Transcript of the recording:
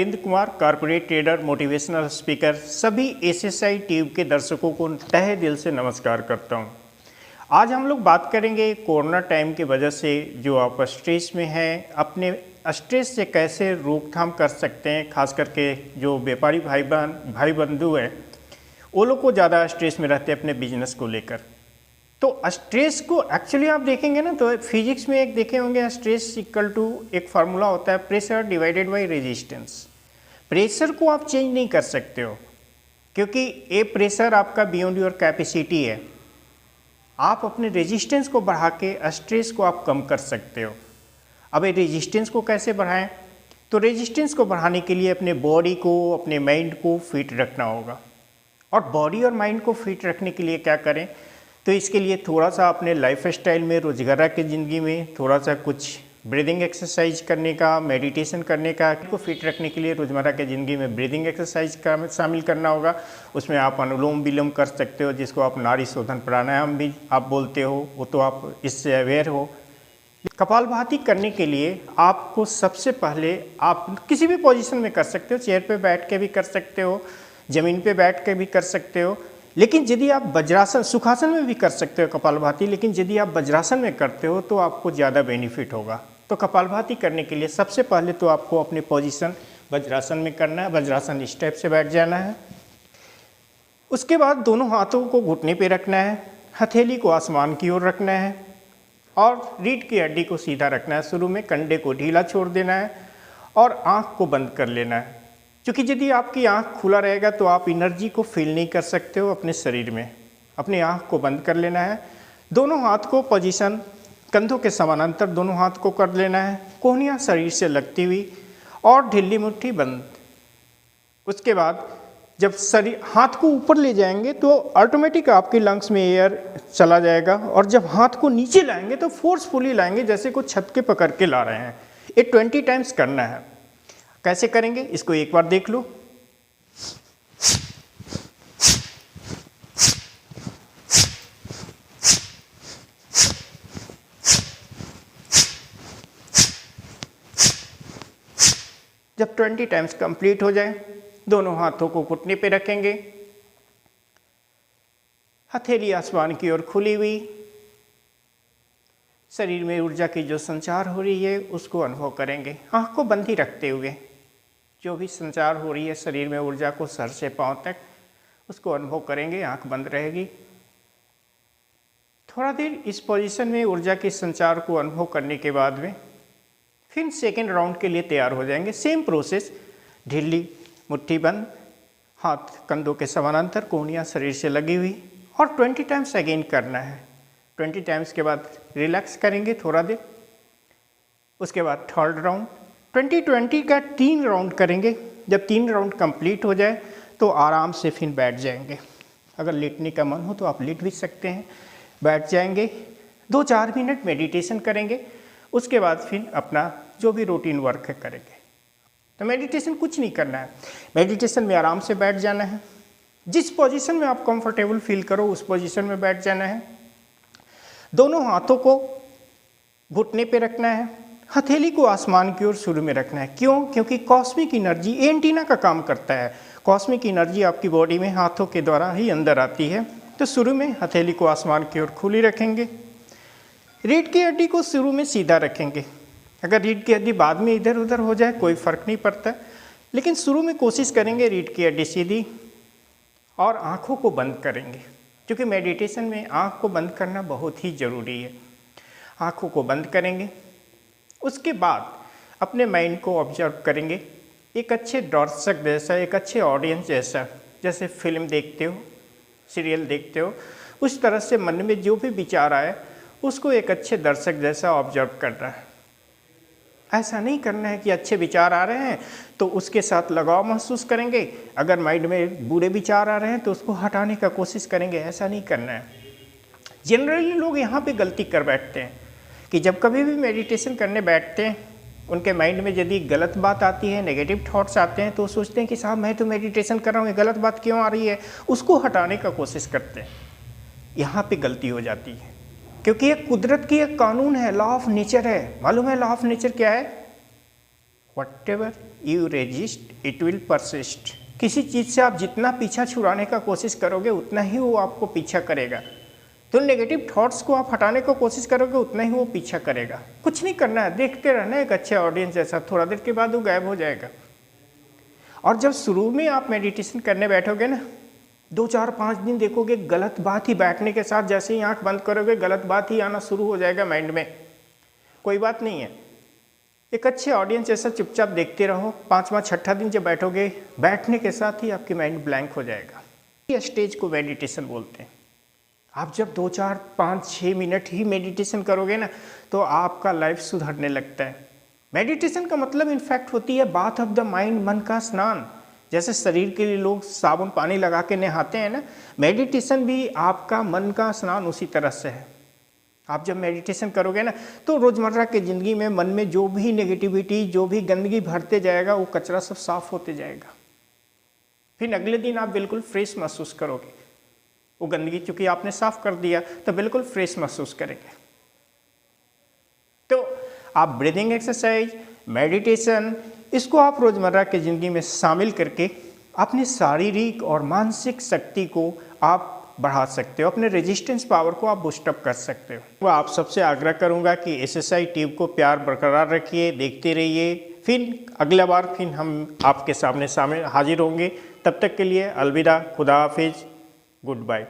Narendra Kumar, corporate trader, motivational speaker, सभी SSI tube के दर्शकों को तहे दिल से नमस्कार करता हूं। आज हम लोग बात करेंगे कोरोना टाइम की वजह से जो आप स्ट्रेस में हैं, अपने स्ट्रेस से कैसे रोकथाम कर सकते हैं। खास करके जो व्यापारी भाई बंधु हैं, वो लोग को ज़्यादा स्ट्रेस में रहते हैं अपने बिजनेस को लेकर। तो स्ट्रेस को एक्चुअली आप देखेंगे ना, तो फिजिक्स में एक देखे होंगे, स्ट्रेस इक्वल टू एक फार्मूला होता है pressure divided by resistance. Pressure को आप चेंज नहीं कर सकते हो, क्योंकि ये प्रेशर आपका बियॉन्ड योर कैपेसिटी है। आप अपने रेजिस्टेंस को बढ़ा के स्ट्रेस को आप कम कर सकते हो। अब ये रेजिस्टेंस को कैसे बढ़ाएं? तो रेजिस्टेंस को बढ़ाने के लिए अपने बॉडी को, अपने माइंड को फिट रखना होगा। और बॉडी और माइंड को फिट रखने के लिए क्या करें? तो इसके लिए थोड़ा सा अपने लाइफ स्टाइल में, रोजगार की ज़िंदगी में थोड़ा सा कुछ ब्रीदिंग एक्सरसाइज करने का, मेडिटेशन करने का, को फिट रखने के लिए रोज़मर्रा की ज़िंदगी में ब्रीदिंग एक्सरसाइज का शामिल करना होगा। उसमें आप अनुलोम विलोम कर सकते हो, जिसको आप नाड़ी शोधन प्राणायाम भी आप बोलते हो, वो तो आप इससे अवेयर हो। कपालभाति करने के लिए आपको सबसे पहले आप किसी भी पोजीशन में कर सकते हो, चेयर पे बैठ के भी कर सकते हो, ज़मीन पे बैठ के भी कर सकते हो। लेकिन यदि आप वज्रासन, सुखासन में भी कर सकते हो कपालभाति, लेकिन यदि आप वज्रासन में करते हो तो आपको ज़्यादा बेनिफिट होगा। तो कपालभाति करने के लिए सबसे पहले तो आपको अपने पोजीशन वज्रासन में करना है। वज्रासन इस टाइप से बैठ जाना है। उसके बाद दोनों हाथों को घुटने पे रखना है, हथेली को आसमान की ओर रखना है और रीढ़ की हड्डी को सीधा रखना है। शुरू में कंधे को ढीला छोड़ देना है और आँख को बंद कर लेना है, क्योंकि यदि आपकी आँख खुला रहेगा तो आप एनर्जी को फील नहीं कर सकते हो अपने शरीर में। अपनी आँख को बंद कर लेना है। दोनों हाथ को पोजीशन कंधों के समानांतर दोनों हाथ को कर लेना है, कोहनियाँ शरीर से लगती हुई और ढीली मुट्ठी बंद। उसके बाद जब शरीर हाथ को ऊपर ले जाएंगे तो ऑटोमेटिक आपके लंग्स में एयर चला जाएगा, और जब हाथ को नीचे लाएंगे तो फोर्सफुली लाएंगे, जैसे को छत के पकड़ के ला रहे हैं। ये 20 टाइम्स करना है। कैसे करेंगे इसको एक बार देख लो। जब 20 टाइम्स कंप्लीट हो जाए, दोनों हाथों को घुटने पे रखेंगे, हथेली आसमान की ओर खुली हुई। शरीर में ऊर्जा की जो संचार हो रही है उसको अनुभव करेंगे, आँख को बंद ही रखते हुए। जो भी संचार हो रही है शरीर में ऊर्जा को सर से पांव तक, उसको अनुभव करेंगे, आंख बंद रहेगी। थोड़ा देर इस पोजीशन में ऊर्जा के संचार को अनुभव करने के बाद में फिर सेकेंड राउंड के लिए तैयार हो जाएंगे। सेम प्रोसेस, ढीली मुट्ठी बंद, हाथ कंधों के समानांतर, कोहनियाँ शरीर से लगी हुई, और 20 टाइम्स अगेन करना है। 20 टाइम्स के बाद रिलैक्स करेंगे थोड़ा देर। उसके बाद थर्ड राउंड 20 का 3 राउंड करेंगे। जब 3 राउंड कंप्लीट हो जाए तो आराम से फिर बैठ जाएंगे। अगर लेटने का मन हो तो आप लेट भी सकते हैं। बैठ जाएंगे, 2-4 मिनट मेडिटेशन करेंगे। उसके बाद फिर अपना जो भी रूटीन वर्क है करेंगे। तो मेडिटेशन कुछ नहीं करना है, मेडिटेशन में आराम से बैठ जाना है। जिस पोजीशन में आप कंफर्टेबल फील करो उस पोजीशन में बैठ जाना है। दोनों हाथों को घुटने पे रखना है, हथेली को आसमान की ओर शुरू में रखना है। क्यों? क्योंकि कॉस्मिक एनर्जी एंटीना का काम करता है। कॉस्मिक एनर्जी आपकी बॉडी में हाथों के द्वारा ही अंदर आती है। तो शुरू में हथेली को आसमान की ओर खुली रखेंगे। रीढ़ की हड्डी को शुरू में सीधा रखेंगे। अगर रीढ़ की हड्डी बाद में इधर उधर हो जाए कोई फर्क नहीं पड़ता, लेकिन शुरू में कोशिश करेंगे रीढ़ की हड्डी सीधी, और आँखों को बंद करेंगे, क्योंकि मेडिटेशन में आँख को बंद करना बहुत ही ज़रूरी है। आँखों को बंद करेंगे। उसके बाद अपने माइंड को ऑब्जर्व करेंगे, एक अच्छे दर्शक जैसा, एक अच्छे ऑडियंस जैसा। जैसे फिल्म देखते हो, सीरियल देखते हो, उस तरह से मन में जो भी विचार आए उसको एक अच्छे दर्शक जैसा ऑब्जर्व करना है। ऐसा नहीं करना है कि अच्छे विचार आ रहे हैं तो उसके साथ लगाव महसूस करेंगे, अगर माइंड में बुरे विचार आ रहे हैं तो उसको हटाने का कोशिश करेंगे। ऐसा नहीं करना है। जनरली लोग यहाँ पे गलती कर बैठते हैं कि जब कभी भी मेडिटेशन करने बैठते हैं, उनके माइंड में यदि गलत बात आती है, नेगेटिव थॉट्स आते हैं, तो सोचते हैं कि साहब मैं तो मेडिटेशन कर रहा हूँ, ये गलत बात क्यों आ रही है, उसको हटाने का कोशिश करते हैं। यहाँ पे गलती हो जाती है, क्योंकि ये कुदरत की एक कानून है, लॉ ऑफ नेचर है। मालूम है लॉ ऑफ नेचर क्या है? Whatever you resist, it will persist. किसी चीज़ से आप जितना पीछा छुड़ाने का कोशिश करोगे उतना ही वो आपको पीछा करेगा। तो नेगेटिव थॉट्स को आप हटाने को कोशिश करोगे उतना ही वो पीछा करेगा। कुछ नहीं करना है, देखते रहना है एक अच्छे ऑडियंस जैसा, थोड़ा देर के बाद वो गायब हो जाएगा। और जब शुरू में आप मेडिटेशन करने बैठोगे ना, 2 4 5 दिन देखोगे गलत बात ही बैठने के साथ जैसे ही आंख बंद करोगे गलत बात ही आना शुरू हो जाएगा माइंड में। कोई बात नहीं है, एक अच्छे ऑडियंस जैसा चुपचाप देखते रहो। 5वां 6ठा दिन जब बैठोगे, बैठने के साथ ही आपकी माइंड ब्लैंक हो जाएगा। ये स्टेज को मेडिटेशन बोलते हैं। आप जब 2 4 5 6 मिनट ही मेडिटेशन करोगे ना तो आपका लाइफ सुधरने लगता है। मेडिटेशन का मतलब इनफैक्ट होती है बाथ ऑफ द माइंड, मन का स्नान। जैसे शरीर के लिए लोग साबुन पानी लगा के नहाते हैं ना, मेडिटेशन भी आपका मन का स्नान उसी तरह से है। आप जब मेडिटेशन करोगे ना तो रोज़मर्रा की ज़िंदगी में मन में जो भी नेगेटिविटी, जो भी गंदगी भरते जाएगा वो कचरा सब साफ होते जाएगा। फिर अगले दिन आप बिल्कुल फ्रेश महसूस करोगे। वो गंदगी चूँकि आपने साफ कर दिया तो बिल्कुल फ्रेश महसूस करेंगे। तो आप ब्रीदिंग एक्सरसाइज, मेडिटेशन, इसको आप रोज़मर्रा की ज़िंदगी में शामिल करके अपनी शारीरिक और मानसिक शक्ति को आप बढ़ा सकते हो, अपने रेजिस्टेंस पावर को आप बूस्टअप कर सकते हो। वो आप सबसे आग्रह करूंगा कि एसएसआई ट्यूब को प्यार बरकरार रखिए, देखते रहिए। फिर अगला बार फिर हम आपके सामने हाजिर होंगे। तब तक के लिए अलविदा, खुदा हाफिज, गुड बाय।